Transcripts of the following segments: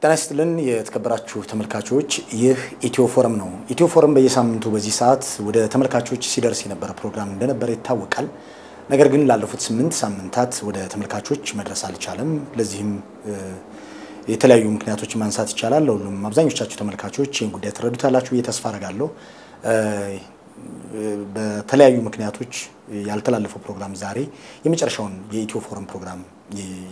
ጤና ይስጥልን የተከበራችሁ ተመልካቾች ይህ ኢትዮ ፎረም ነው። ኢትዮ ፎረም በየሳምንቱ በዚህ ሰዓት ወደ ተመልካቾች ሲደርስ የነበረ ፕሮግራም እንደነበረ ይታወቃል። ነገር ግን ላለፉት 8 ሳምንታት ወደ ተመልካቾች መድረስ አልቻለም። ለዚህም የተለያዩ ምክንያቶችን ማንሳት ይቻላል። ሁሉም አብዛኞቻችሁ ተመልካቾች ይህን ጉዳይ ተረዱታላችሁ ብዬ ተስፋ አደርጋለሁ። በተለያዩ ምክንያቶች ያልተላለፈው ፕሮግራም ዛሬ የመጨረሻውን የኢትዮ ፎረም ፕሮግራም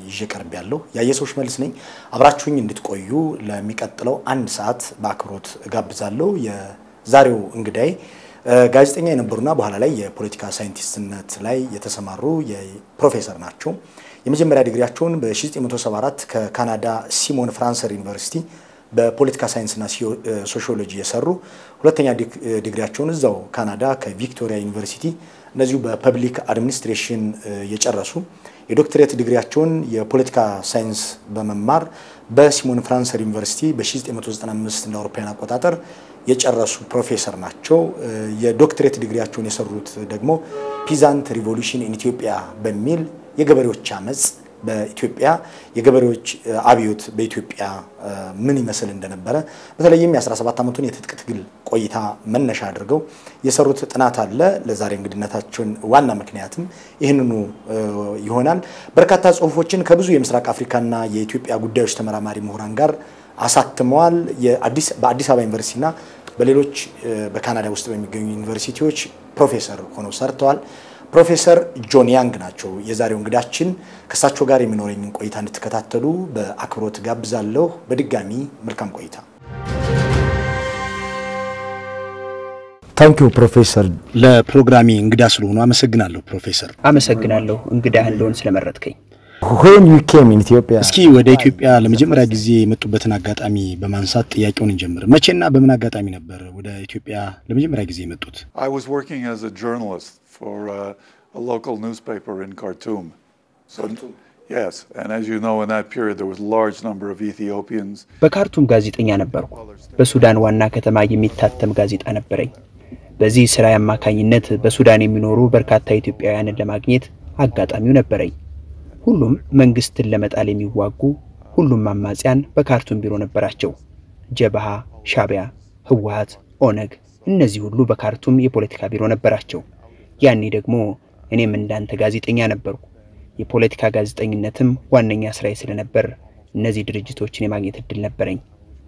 ይጀቀርብ ያለው ያየሰውሽ መልስ ነኝ። አብራችሁኝ እንድትቆዩ ለሚቀጥለው 1 ሰዓት በአክብሮት ጋብዛለሁ። የዛሬው እንግዳይ ጋዜጠኛ የነበሩና በኋላ ላይ የፖለቲካ ሳይንቲስትነት ላይ የተሰማሩ የፕሮፌሰር ናቸው። የመጀመሪያ ዲግሪያቸውን በ1974 ከካናዳ ሲሞን ፍራንሰር ዩኒቨርሲቲ በፖለቲካ ሳይንስና ሶሺዮሎጂ የሰሩ ሁለተኛ ዲግሪያቸውን እዛው ካናዳ ከቪክቶሪያ ዩኒቨርሲቲ እንደዚሁ በፐብሊክ አድሚኒስትሬሽን የጨረሱ የዶክተሬት ዲግሪያቸውን የፖለቲካ ሳይንስ በመማር በሲሞን ፍራንሰር ዩኒቨርሲቲ በ1995 እንደ አውሮፓውያን አቆጣጠር የጨረሱ ፕሮፌሰር ናቸው። የዶክተሬት ዲግሪያቸውን የሰሩት ደግሞ ፒዛንት ሪቮሉሽን ኢን ኢትዮጵያ በሚል የገበሬዎች አመጽ በኢትዮጵያ የገበሬዎች አብዮት በኢትዮጵያ ምን ይመስል እንደነበረ በተለይም የ17 ዓመቱን የትጥቅ ትግል ቆይታ መነሻ አድርገው የሰሩት ጥናት አለ። ለዛሬ እንግድነታችን ዋና ምክንያትም ይሄንኑ ይሆናል። በርካታ ጽሁፎችን ከብዙ የምስራቅ አፍሪካና የኢትዮጵያ ጉዳዮች ተመራማሪ ምሁራን ጋር አሳትመዋል። በአዲስ አበባ ዩኒቨርሲቲና በሌሎች በካናዳ ውስጥ በሚገኙ ዩኒቨርሲቲዎች ፕሮፌሰር ሆነው ሰርተዋል። ፕሮፌሰር ጆን ያንግ ናቸው የዛሬው እንግዳችን። ከሳቸው ጋር የሚኖረኝን ቆይታ እንድትከታተሉ በአክብሮት ጋብዛለሁ። በድጋሚ መልካም ቆይታ። ታንኪዩ ፕሮፌሰር። ለፕሮግራሚ እንግዳ ስለሆኑ አመሰግናለሁ ፕሮፌሰር። አመሰግናለሁ እንግዳ እንደሆን ስለመረጥከኝ። When you came in Ethiopia እስኪ ወደ ኢትዮጵያ ለመጀመሪያ ጊዜ የመጡበትን አጋጣሚ በማንሳት ጥያቄውን እንጀምር። መቼና በምን አጋጣሚ ነበር ወደ ኢትዮጵያ ለመጀመሪያ ጊዜ የመጡት? I was working as a journalist for a local newspaper in Khartoum. Yes, and as you know in that period there was a large number of Ethiopians. በካርቱም ጋዜጠኛ ነበርኩ። በሱዳን ዋና ከተማ የሚታተም ጋዜጣ ነበረኝ። በዚህ ስራ አማካኝነት በሱዳን የሚኖሩ በርካታ ኢትዮጵያውያንን ለማግኘት አጋጣሚው ነበረኝ። ሁሉም መንግስትን ለመጣል የሚዋጉ ሁሉም አማጺያን በካርቱም ቢሮ ነበራቸው። ጀበሃ፣ ሻቢያ፣ ህወሓት፣ ኦነግ እነዚህ ሁሉ በካርቱም የፖለቲካ ቢሮ ነበራቸው። ያኔ ደግሞ እኔም እንዳንተ ጋዜጠኛ ነበርኩ። የፖለቲካ ጋዜጠኝነትም ዋነኛ ስራዬ ስለነበር እነዚህ ድርጅቶችን የማግኘት እድል ነበረኝ።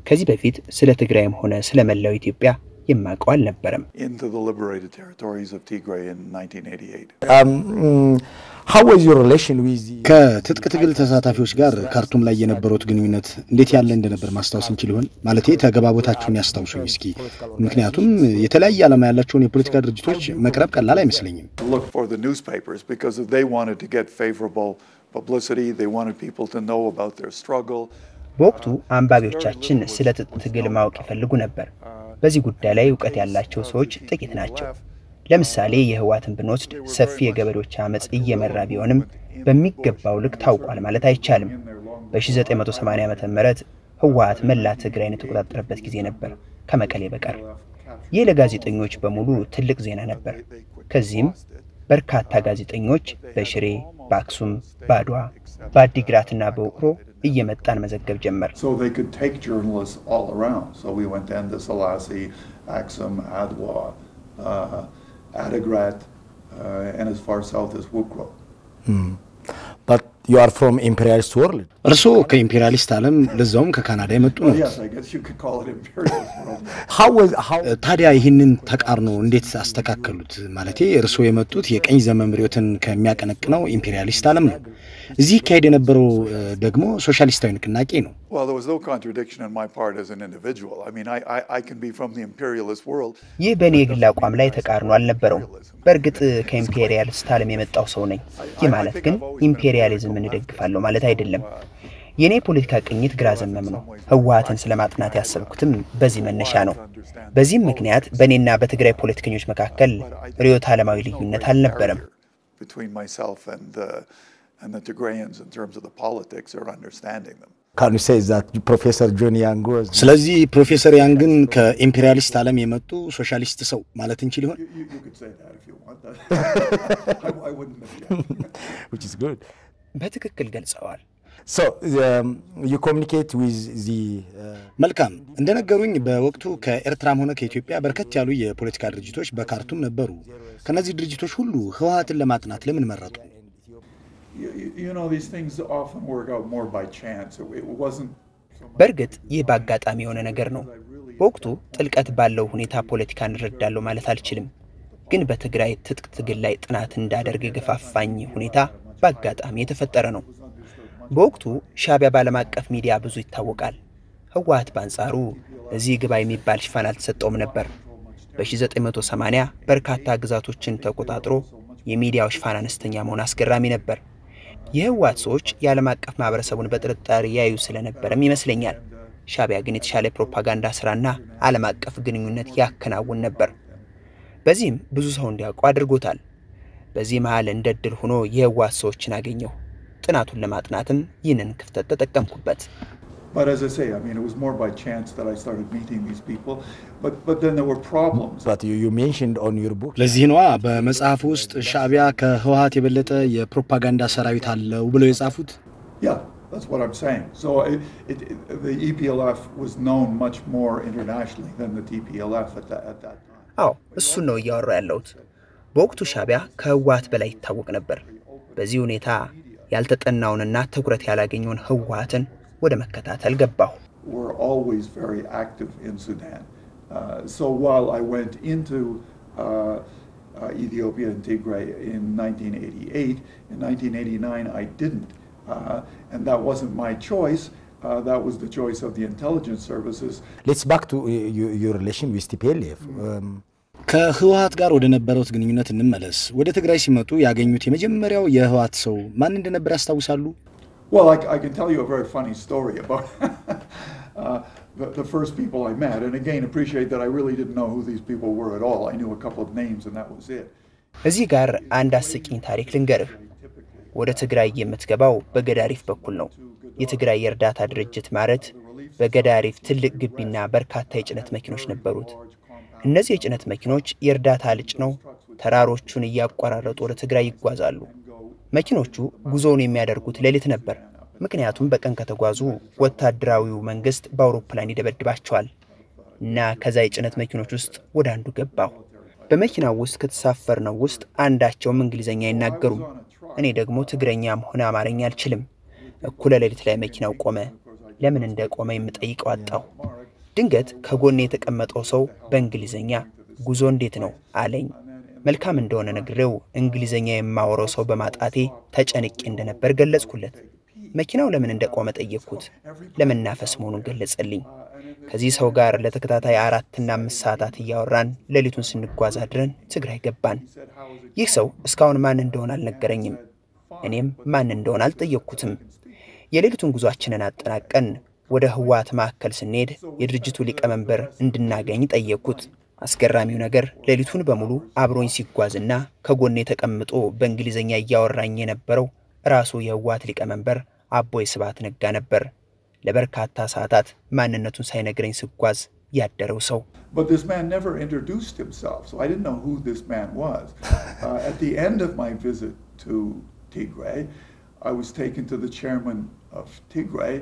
ከዚህ በፊት ስለ ትግራይም ሆነ ስለ መላው ኢትዮጵያ የማውቀው አልነበረም። Into the liberated territories of Tigray in 1988. How was your relation with ከትጥቅ ትግል ተሳታፊዎች ጋር ካርቱም ላይ የነበሩት ግንኙነት እንዴት ያለ እንደነበር ማስታወስ እንችል ይሆን? ማለቴ ተገባቦታችሁን ያስታውሱኝ እስኪ። ምክንያቱም የተለያየ ዓላማ ያላቸውን የፖለቲካ ድርጅቶች መቅረብ ቀላል አይመስለኝም። Look for the newspapers because they wanted to get favorable publicity, they wanted people to know about their struggle. በወቅቱ አንባቢዎቻችን ስለ ትጥቅ ትግል ማወቅ ይፈልጉ ነበር። በዚህ ጉዳይ ላይ ዕውቀት ያላቸው ሰዎች ጥቂት ናቸው። ለምሳሌ የህወሓትን ብንወስድ ሰፊ የገበሬዎች አመጽ እየመራ ቢሆንም በሚገባው ልክ ታውቋል ማለት አይቻልም። በ1980 ዓመተ ምህረት ህወሓት መላ ትግራይን የተቆጣጠረበት ጊዜ ነበር ከመቀሌ በቀር። ይህ ለጋዜጠኞች በሙሉ ትልቅ ዜና ነበር። ከዚህም በርካታ ጋዜጠኞች በሽሬ፣ በአክሱም፣ በአድዋ፣ በአዲግራትና በውቅሮ እየመጣን መዘገብ ጀመር። So they could take journalists all around. So we went to Selassie, Aksum, Adwa, Adigrat, and as far south as Wukro. But you are from imperialist world. እርሶ ከኢምፔሪያሊስት ዓለም ለዛውም ከካናዳ የመጡ ነው። Yes, I guess you could call it imperialist world. How ታዲያ ይህንን ተቃርኖ እንዴት አስተካከሉት? ማለቴ እርሶ የመጡት የቀኝ ዘመም ርዕዮትን ከሚያቀነቅነው ኢምፔሪያሊስት ዓለም ነው። እዚህ ካሄደ የነበረው ደግሞ ሶሻሊስታዊ ንቅናቄ ነው። Well, there was no contradiction on my part as an individual. I mean, I can be from the imperialist world. ይህ በእኔ የግል አቋም ላይ ተቃርኖ አልነበረውም። በእርግጥ ከኢምፔሪያሊስት ዓለም የመጣው ሰው ነኝ። ይህ ማለት ግን ኢምፔሪያሊዝምን እደግፋለሁ ማለት አይደለም። የኔ ፖለቲካ ቅኝት ግራ ዘመም ነው። ህወሓትን ስለማጥናት ያሰብኩትም በዚህ መነሻ ነው። በዚህም ምክንያት በእኔና በትግራይ ፖለቲከኞች መካከል ርዕዮተ ዓለማዊ ልዩነት አልነበረም። Between myself and the Tigrayans in terms of the politics or understanding them. can you say that Professor John Young was ስለዚህ ፕሮፌሰር ያንግን ከኢምፔሪያሊስት ዓለም የመጡ ሶሻሊስት ሰው ማለት እንችል ይሆን? You could say that if you want that. I wouldn't have. which is good. በትክክል ገልጸዋል። So you communicate with the መልካም እንደነገሩኝ በወቅቱ ከኤርትራም ሆነ ከኢትዮጵያ በርከት ያሉ የፖለቲካ ድርጅቶች በካርቱም ነበሩ ከነዚህ ድርጅቶች ሁሉ ህወሓትን ለማጥናት ለምን መረጡ You know these things often work out more by chance it wasn't በርግጥ ይህ በአጋጣሚ የሆነ ነገር ነው በወቅቱ ጥልቀት ባለው ሁኔታ ፖለቲካን ረዳለው ማለት አልችልም ግን በትግራይ ትጥቅ ትግል ላይ ጥናት እንዳደርግ ገፋፋኝ ሁኔታ በአጋጣሚ የተፈጠረ ነው በወቅቱ ሻዕቢያ ባለም አቀፍ ሚዲያ ብዙ ይታወቃል ህወሓት ባንጻሩ እዚህ ግባ የሚባል ሽፋን አልተሰጠውም ነበር በ1980 በርካታ ግዛቶችን ተቆጣጥሮ የሚዲያው ሽፋን አነስተኛ መሆን አስገራሚ ነበር የህወሓት ሰዎች ያለም አቀፍ ማህበረሰቡን በጥርጣሬ ያዩ ስለነበርም ይመስለኛል ሻዕቢያ ግን የተሻለ ፕሮፓጋንዳ ስራና ዓለም አቀፍ ግንኙነት ያከናውን ነበር በዚህም ብዙ ሰው እንዲያውቁ አድርጎታል በዚህ መሃል እንደድል ሆኖ የህወሓት ሰዎችን አገኘው ጥናቱን ለማጥናትም ይህንን ክፍተት ተጠቀምኩበት But as I say, I mean, it was more by chance that I started meeting these people. But then there were problems. But you mentioned on your book. ለዚህ ነው በመጽሐፍ ውስጥ ሻዕቢያ ከህወሓት የበለጠ የፕሮፓጋንዳ ሰራዊት አለው ብለው የጻፉት? Yeah, that's what I'm saying. So the EPLF was known much more internationally than the TPLF at that time. አዎ እሱ ነው ያወራው ያለውት በወቅቱ ሻዕቢያ ከህወሓት በላይ ይታወቅ ነበር በዚህ ሁኔታ ያልተጠናውንና ትኩረት ያላገኘውን ህወሓትን ወደ መከታተል ገባሁ We're always very active in Sudan. So while I went into Ethiopia and Tigray in 1988, in 1989 I didn't. And that wasn't my choice. That was the choice of the intelligence services. Let's back to your relation with TPLF. ከህወሓት ጋር ወደ ነበረው ግንኙነት እንመለስ ወደ ትግራይ ሲመጡ ያገኙት የመጀመሪያው የህወሓት ሰው ማን እንደነበር ያስታውሳሉ Well, I can tell you a very funny story about the first people I met. And again, appreciate that I really didn't know who these people were at all. I knew a couple of names and that was it. እዚህ ጋር አንድ አስቂኝ ታሪክ ልንገርህ ወደ ትግራይ የምትገባው በገዳሪፍ በኩል ነው የትግራይ የእርዳታ ድርጅት ማለት በገዳሪፍ ትልቅ ግቢና በርካታ የጭነት መኪኖች ነበሩት እነዚህ የጭነት መኪኖች የእርዳታ ልጭ ነው ተራሮቹን እያቋራረጡ ወደ ትግራይ ይጓዛሉ መኪኖቹ ጉዞውን የሚያደርጉት ሌሊት ነበር ምክንያቱም በቀን ከተጓዙ ወታደራዊው መንግስት በአውሮፕላን ይደበድባቸዋል እና ከዛ የጭነት መኪኖች ውስጥ ወደ አንዱ ገባው በመኪናው ውስጥ ከተሳፈርነው ውስጥ አንዳቸውም እንግሊዘኛ አይናገሩም እኔ ደግሞ ትግረኛም ሆነ አማርኛ አልችልም እኩለ ሌሊት ላይ መኪናው ቆመ ለምን እንደቆመ የምጠይቀው አጣው ድንገት ከጎኔ የተቀመጠው ሰው በእንግሊዘኛ ጉዞ እንዴት ነው አለኝ መልካም እንደሆነ ነግሬው እንግሊዘኛ የማወራው ሰው በማጣቴ ተጨንቄ እንደነበር ገለጽኩለት መኪናው ለምን እንደቆመ ጠየቅኩት ለመናፈስ መሆኑን ገለጸልኝ ከዚህ ሰው ጋር ለተከታታይ 4 እና 5 ሰዓታት እያወራን ሌሊቱን ስንጓዝ አድረን ትግራይ ገባን ይህ ሰው እስካሁን ማን እንደሆነ አልነገረኝም እኔም ማን እንደሆነ አልጠየቅኩትም የሌሊቱን ጉዟችንን አጠናቀን ወደ ህወሓት ማዕከል ስንሄድ የድርጅቱ ሊቀመንበር እንድናገኝ ጠየቅኩት አስገራሚው ነገር ሌሊቱን በሙሉ አብሮኝ ሲጓዝና ከጎኔ ተቀምጦ በእንግሊዘኛ ያወራኝ የነበረው ራሱ የህወሓት ሊቀመንበር አቦይ ስብሐት ነጋ ነበር ለበርካታ ሰዓታት ማንነቱን ሳይነግረኝ ሲጓዝ ያደረው ሰው But this man never introduced himself so I didn't know who this man was at the end of my visit to Tigray I was taken to the chairman of Tigray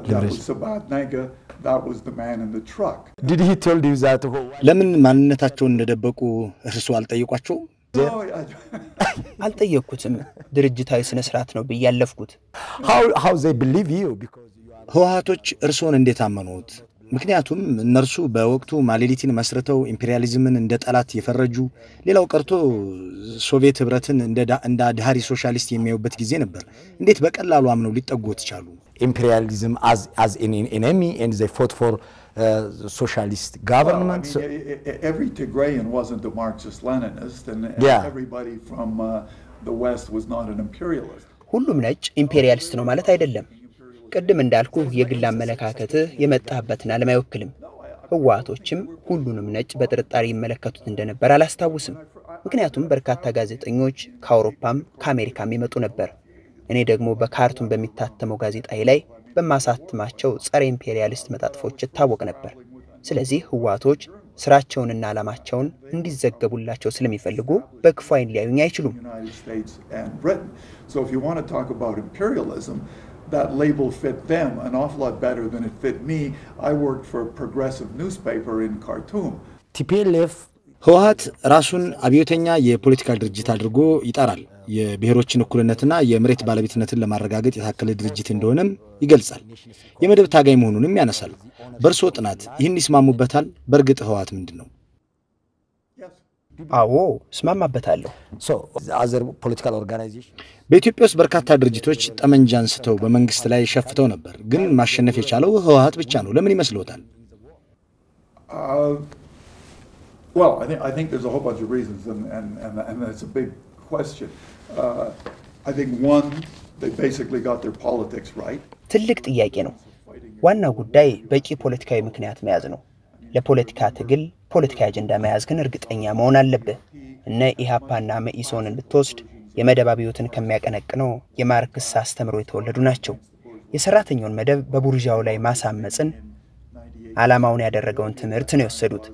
that was Sabat Nega that was the man in the truck Did he tell you that ለምን ማንነታቸውን እንደደበቁ እርሱ አልጠየቋቸው አልጠየቅኩትም ድርጅታዊ ስነ ስርዓት ነው በያለፍኩት how they believe you because ህወሓቶች እርሶን እንዴት አመኑት ምክንያቱም እነርሱ በወቅቱ ማሌሊቲን መስርተው ኢምፔሪያሊዝምን እንደ ጠላት የፈረጁ ሌላው ቀርቶ ሶቪየት ህብረትን እንደ ዳህሪ ሶሻሊስት የሚያዩበት ጊዜ ነበር እንዴት በቀላሉ አምነው ሊጠጉት ቻሉ imperialism as an enemy and they fought for socialist government well, I mean, every Tigrayan wasn't a Marxist Leninist and everybody from the west was not an imperialist ሁሉም ነጭ ኢምፔሪያሊስት ነው ማለት አይደለም ቀደም እንዳልኩ የግል አመለካከት የመጣበትን ዓለም አይወክልም ህወሓቶችም ሁሉንም ነጭ በጥርጣሬ ይመለከቱት እንደነበር አላስታውስም ምክንያቱም በርካታ ጋዜጠኞች ከአውሮፓም ከአሜሪካም ይመጡ ነበር እኔ ደግሞ በካርቱም በሚታተመው ጋዜጣይ ላይ በማሳተማቸው ጸረ ኢምፔሪያሊስት መጣጥፎች ታወቅ ነበር ስለዚህ ህወሓቶች ስራቸውንና ዓላማቸውን እንዲዘገቡላቸው ስለሚፈልጉ በክፉ አይን ሊያዩኝ አይችሉም So if you want to talk about imperialism that label fit them an awful lot better than it fit me. I worked for a progressive newspaper in Khartoum. TPLF ህወሓት ራሱን አብዮተኛ የፖለቲካ ድርጅት አድርጎ ይጣራል። የብሔሮችን እኩልነትና የመሬት ባለቤትነትን ለማረጋገጥ የታከለ ድርጅት እንደሆነም ይገልጻል። የመደብ ታጋይ መሆኑንም ያነሳል። በርሶ ጥናት ይህን ይስማሙበታል? በርግጥ ህወሓት ምንድነው? አዎ እስማማበታለሁ። other political organization በኢትዮጵያ ውስጥ በርካታ ድርጅቶች ጠመንጃ አንስተው በመንግስት ላይ ሸፍተው ነበር። ግን ማሸነፍ የቻለው ህወሓት ብቻ ነው። ለምን ይመስልዎታል? Well, I think there's a whole bunch of reasons, and that's a big question. I think one, they basically got their politics right. ትልቅ ጥያቄ ነው። ዋናው ጉዳይ በቂ ፖለቲካዊ ምክንያት መያዝ ነው። ለፖለቲካ ትግል ፖለቲካ አጀንዳ መያዝ ግን እርግጠኛ መሆን አለበት። እነ ኢሃፓና መኢሶንን ብትወስድ የመደብ አብዮትን ከሚያቀነቅነው የማርክስ አስተምሮ የተወለዱ ናቸው። የሰራተኛውን መደብ በቡርዣው ላይ ማሳመጽን ዓላማውን ያደረገውን ትምህርት ነው የወሰዱት።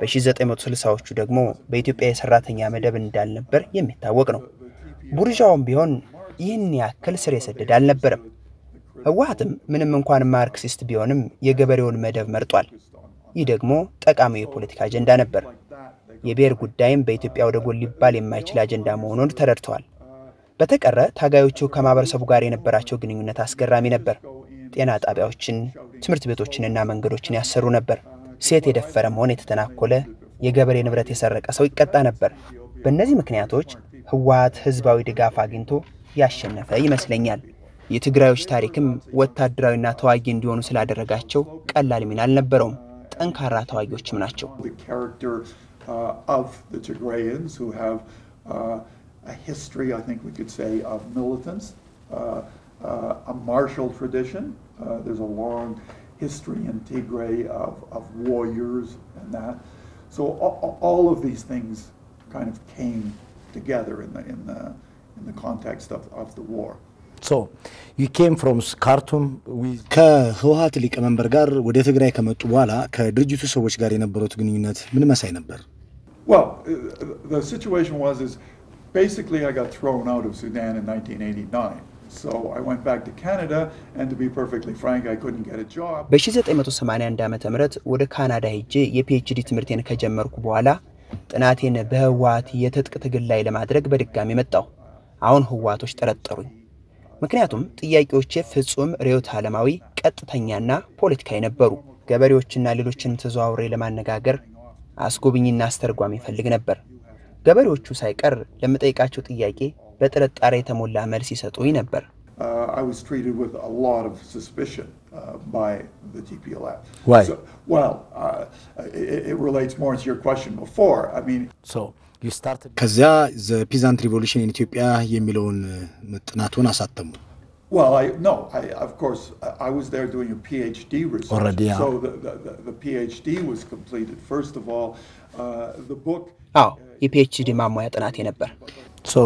በ1960ዎቹ ደግሞ በኢትዮጵያ የሰራተኛ መደብ እንዳልነበር የሚታወቅ ነው። ቡርዣውም ቢሆን ይህን ያክል ስር የሰደደ አልነበረም። ህወሓትም ምንም እንኳን ማርክሲስት ቢሆንም የገበሬውን መደብ መርጧል። ይህ ደግሞ ጠቃሚ የፖለቲካ አጀንዳ ነበር። የብሔር ጉዳይም በኢትዮጵያ ወደ ጎን ሊባል የማይችል አጀንዳ መሆኑን ተረድተዋል። በተቀረ ታጋዮቹ ከማህበረሰቡ ጋር የነበራቸው ግንኙነት አስገራሚ ነበር። ጤና ጣቢያዎችን፣ ትምህርት ቤቶችንና መንገዶችን ያሰሩ ነበር። ሴት የደፈረ መሆን የተተናኮለ የገበሬ ንብረት የሰረቀ ሰው ይቀጣ ነበር። በእነዚህ ምክንያቶች ህወሓት ህዝባዊ ድጋፍ አግኝቶ ያሸነፈ ይመስለኛል። የትግራዮች ታሪክም ወታደራዊና ተዋጊ እንዲሆኑ ስላደረጋቸው ቀላል ሚና አልነበረውም። ጠንካራ ተዋጊዎችም ናቸው። Of the Tigrayans who have a history, I think we could say, of militants, a martial tradition. There's a long history in Tigray of warriors and that. So all of these things kind of came together in the context of the war. So you came from Khartoum with ከህወሓት ሊቀመንበር ጋር ወደ ትግራይ ከመጡ በኋላ ከድርጅቱ ሰዎች ጋር የነበሩት ግንኙነት ምን መሳይ ነበር? Well, the situation is basically I got thrown out of Sudan in 1989. So I went back to Canada, and to be perfectly frank, I couldn't get a job. በ1981 ዓመተ ምህረት ወደ ካናዳ ሄጄ የፒኤችዲ ትምህርቴን ከጀመርኩ በኋላ ጥናቴን በህወሓት የትጥቅ ትግል ላይ ለማድረግ በድጋሚ መጣሁ። አሁን ህወሓቶች ጠረጠሩኝ። ምክንያቱም ጥያቄዎቼ ፍጹም ርዕዮተ ዓለማዊ፣ ቀጥተኛና ፖለቲካዊ ነበሩ። ገበሬዎችና ሌሎችንም ተዘዋውሬ ለማነጋገር አስጎብኝና አስተርጓሚ ፈልግ ነበር። ገበሬዎቹ ሳይቀር ለምጠይቃቸው ጥያቄ በጥርጣሬ የተሞላ መልስ ይሰጡኝ ነበር። I was treated with a lot of suspicion by the TPLF. Why? So, well, it relates more to your question before. I mean, so you started ከዚያ the peasant revolution in Ethiopia የሚለውን ጥናቱን አሳተሙ። Well, of course, I was there doing a PhD research. Already, yeah. So the PhD was completed. First of all, the book. የፒኤችዲ ማሟያ ጥናቴ ነበር። So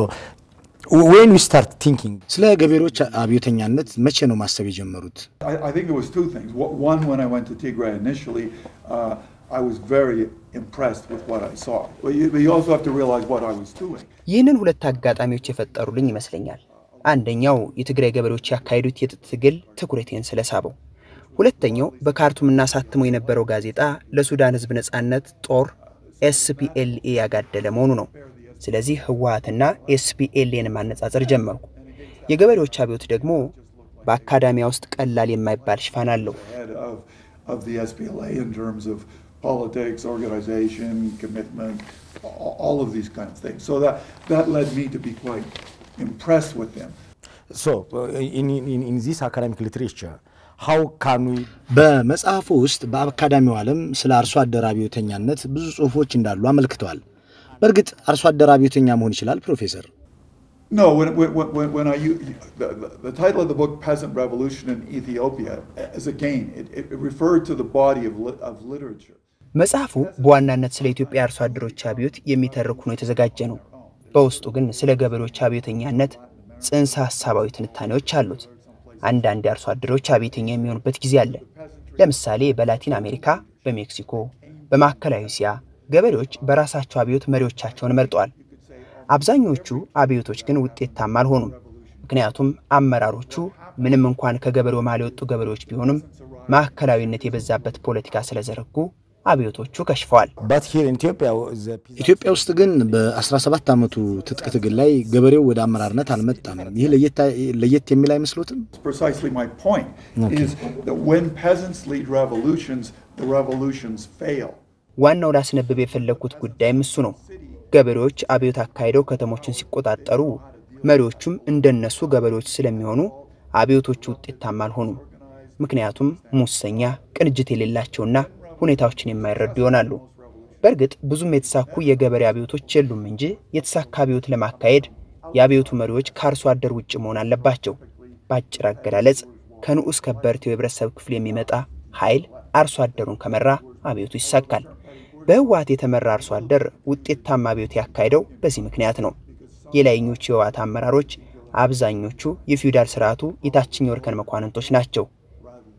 when you start thinking ስለ ገበሬዎች አብዮተኛነት መቼ ነው ማሰብ የጀመሩት? I think there was two things. One, when I went to Tigray initially, I was very impressed with what I saw. But you also have to realize what I was doing. ይህንን ሁለት አጋጣሚዎች የፈጠሩልኝ ይመስለኛል። አንደኛው የትግራይ ገበሬዎች ያካሄዱት የትጥቅ ትግል ትኩረቴን ስለሳበው፣ ሁለተኛው በካርቱምና ሳትሞ የነበረው ጋዜጣ ለሱዳን ህዝብ ነጻነት ጦር SPLA ያጋደለ መሆኑ ነው። ስለዚህ ህወሓትና SPLAን ማነጻጸር ጀመርኩ። የገበሬዎች አብዮት ደግሞ በአካዳሚያ ውስጥ ቀላል የማይባል ሽፋን አለው። Of the SPLA in terms of politics, organization, commitment, all of these kind of things. So that led me to be quite impressed with them. So in this academic literature, how can we በመጽሐፉ ውስጥ በአካዳሚው ዓለም ስለ አርሶ አደር አብዮተኛነት ብዙ ጽሑፎች እንዳሉ አመልክተዋል። በእርግጥ አርሶ አደር አብዮተኛ መሆን ይችላል ፕሮፌሰር? No, when I use the title of the book, Peasant Revolution in Ethiopia, as again, it referred to the body of literature. መጽሐፉ በዋናነት ስለ ኢትዮጵያ አርሶ አደሮች አብዮት የሚተርክ ነው የተዘጋጀ ነው። በውስጡ ግን ስለ ገበሬዎች አብዮተኛነት ጽንሰ ሐሳባዊ ትንታኔዎች አሉት። አንዳንድ አርሶ አደሮች አብዮተኛ የሚሆኑበት ጊዜ አለ። ለምሳሌ በላቲን አሜሪካ፣ በሜክሲኮ፣ በማዕከላዊ እስያ ገበሬዎች በራሳቸው አብዮት መሪዎቻቸውን መርጠዋል። አብዛኞቹ አብዮቶች ግን ውጤታማ አልሆኑም። ምክንያቱም አመራሮቹ ምንም እንኳን ከገበሬው መሃል የወጡ ገበሬዎች ቢሆኑም ማዕከላዊነት የበዛበት ፖለቲካ ስለዘረጉ አብዮቶቹ ከሽፈዋል። ኢትዮጵያ ውስጥ ግን በ17 ዓመቱ ትጥቅ ትግል ላይ ገበሬው ወደ አመራርነት አልመጣም። ይህ ለየት የሚል አይመስሎትም? Precisely my point is that when peasants lead revolutions, the revolutions fail. ዋናው ላስነብብ የፈለኩት ጉዳይም እሱ ነው። ገበሬዎች አብዮት አካሂደው ከተሞችን ሲቆጣጠሩ መሪዎቹም እንደነሱ ገበሬዎች ስለሚሆኑ አብዮቶቹ ውጤታማ አልሆኑም። ምክንያቱም ሙሰኛ፣ ቅንጅት የሌላቸውና ሁኔታዎችን የማይረዱ ይሆናሉ። በእርግጥ ብዙም የተሳኩ የገበሬ አብዮቶች የሉም እንጂ የተሳካ አብዮት ለማካሄድ የአብዮቱ መሪዎች ከአርሶ አደር ውጭ መሆን አለባቸው። ባጭር አገላለጽ ከንዑስ ከበርቴው የህብረተሰብ ክፍል የሚመጣ ኃይል አርሶ አደሩን ከመራ አብዮቱ ይሳካል። በህወሓት የተመራ አርሶ አደር ውጤታማ አብዮት ያካሄደው በዚህ ምክንያት ነው። የላይኞቹ የህወሓት አመራሮች አብዛኞቹ የፊውዳል ስርዓቱ የታችኛው እርከን መኳንንቶች ናቸው።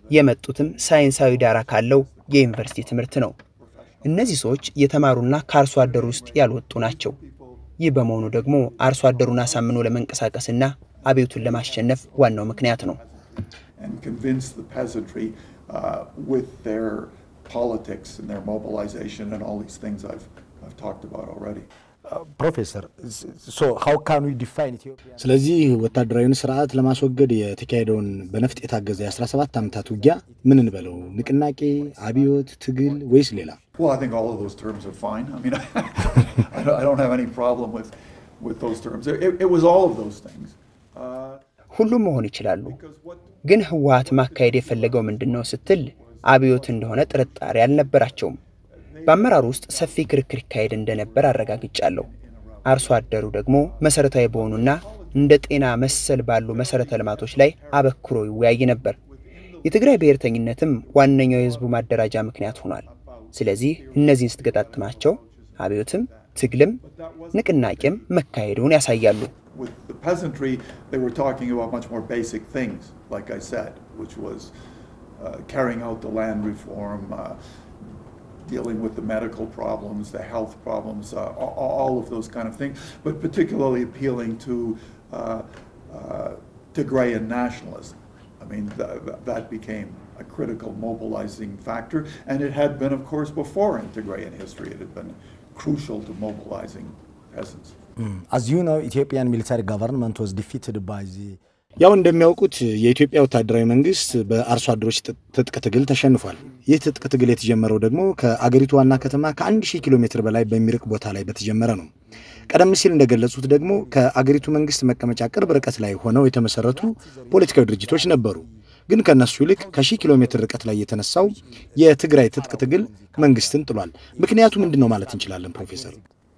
የመጡትም ሳይንሳዊ ዳራ ካለው የዩኒቨርሲቲ ትምህርት ነው። እነዚህ ሰዎች የተማሩና ከአርሶ አደሩ ውስጥ ያልወጡ ናቸው። ይህ በመሆኑ ደግሞ አርሶ አደሩን አሳምኖ ለመንቀሳቀስና አብዮቱን ለማሸነፍ ዋናው ምክንያት ነው። Politics and their mobilization and all these things I've talked about already. Professor, so how can we define Ethiopia? ስለዚህ ወታደራዊውን ስርዓት ለማስወገድ የተካሄደውን በነፍጥ የታገዘ የ17 ዓመታት ውጊያ ምን እንበለው? ንቅናቄ፣ አብዮት፣ ትግል ወይስ ሌላ? Well, I think all of those terms are fine. I mean, I don't have any problem with those terms. It was all of those things. ሁሉም መሆን ይችላሉ። ግን ህወሓት ማካሄድ የፈለገው ምንድነው ስትል አብዮት እንደሆነ ጥርጣሬ አልነበራቸውም። በአመራሩ ውስጥ ሰፊ ክርክር ይካሄድ እንደነበር አረጋግጫለሁ። አርሶ አደሩ ደግሞ መሰረታዊ በሆኑና እንደ ጤና መሰል ባሉ መሰረተ ልማቶች ላይ አበክሮ ይወያይ ነበር። የትግራይ ብሔርተኝነትም ዋነኛው የህዝቡ ማደራጃ ምክንያት ሆኗል። ስለዚህ እነዚህን ስትገጣጥማቸው አብዮትም ትግልም ንቅናቄም መካሄዱን ያሳያሉ። With the peasantry, they were talking about much more basic things, like I said, which was carrying out the land reform, dealing with the medical problems, the health problems, all of those kind of things, but particularly appealing to Tigrayan nationalism. I mean, that became a critical mobilizing factor, and it had been, of course, before in Tigrayan history. It had been crucial to mobilizing peasants. As you know, Ethiopian military government was defeated by the ያው እንደሚያውቁት የኢትዮጵያ ወታደራዊ መንግስት በአርሶ አደሮች ትጥቅ ትግል ተሸንፏል። ይህ ትጥቅ ትግል የተጀመረው ደግሞ ከአገሪቱ ዋና ከተማ ከ1000 ኪሎ ሜትር በላይ በሚርቅ ቦታ ላይ በተጀመረ ነው። ቀደም ሲል እንደገለጹት ደግሞ ከአገሪቱ መንግስት መቀመጫ ቅርብ ርቀት ላይ ሆነው የተመሰረቱ ፖለቲካዊ ድርጅቶች ነበሩ። ግን ከነሱ ይልቅ ከ1000 ኪሎ ሜትር ርቀት ላይ የተነሳው የትግራይ ትጥቅ ትግል መንግስትን ጥሏል። ምክንያቱ ምንድነው ማለት እንችላለን ፕሮፌሰር?